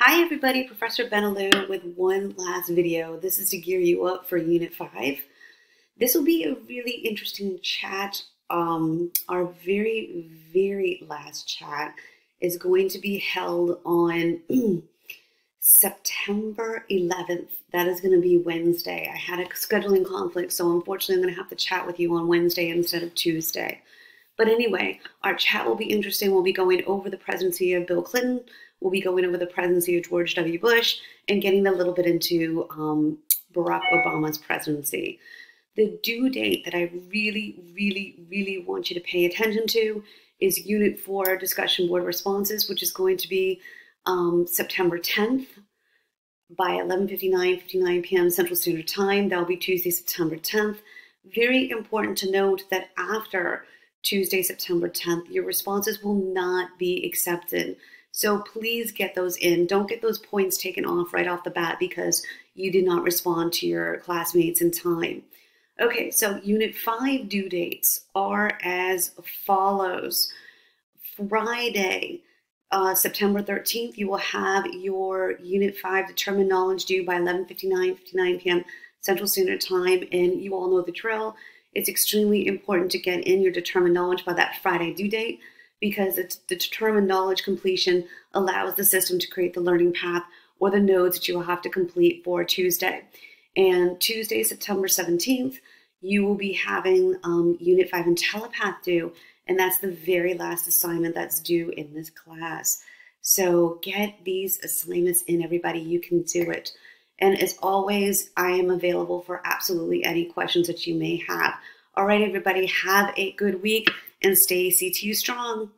Hi everybody, Professor Benalou with one last video. This is to gear you up for Unit 5. This will be a really interesting chat. Our very last chat is going to be held on September 11th. That is going to be Wednesday. I had a scheduling conflict, so unfortunately I'm going to have to chat with you on Wednesday instead of Tuesday. But anyway, our chat will be interesting. We'll be going over the presidency of Bill Clinton. We'll be going over the presidency of George W. Bush and getting a little bit into Barack Obama's presidency. The due date that I really want you to pay attention to is Unit 4 Discussion Board Responses, which is going to be September 10th by 11:59 p.m. Central Standard Time. That will be Tuesday, September 10th. Very important to note that after Tuesday, September 10th, your responses will not be accepted. So please get those in. Don't get those points taken off right off the bat because you did not respond to your classmates in time. Okay, so Unit 5 due dates are as follows. Friday, September 13th, you will have your Unit 5 Determined Knowledge due by 11:59 p.m. Central Standard Time, and you all know the drill. It's extremely important to get in your determined knowledge by that Friday due date because the determined knowledge completion allows the system to create the learning path or the nodes that you will have to complete for Tuesday. And Tuesday, September 17th, you will be having Unit 5 IntelliPath due, and that's the very last assignment that's due in this class. So get these assignments in, everybody. You can do it. And as always, I am available for absolutely any questions that you may have. All right, everybody, have a good week and stay CTU strong.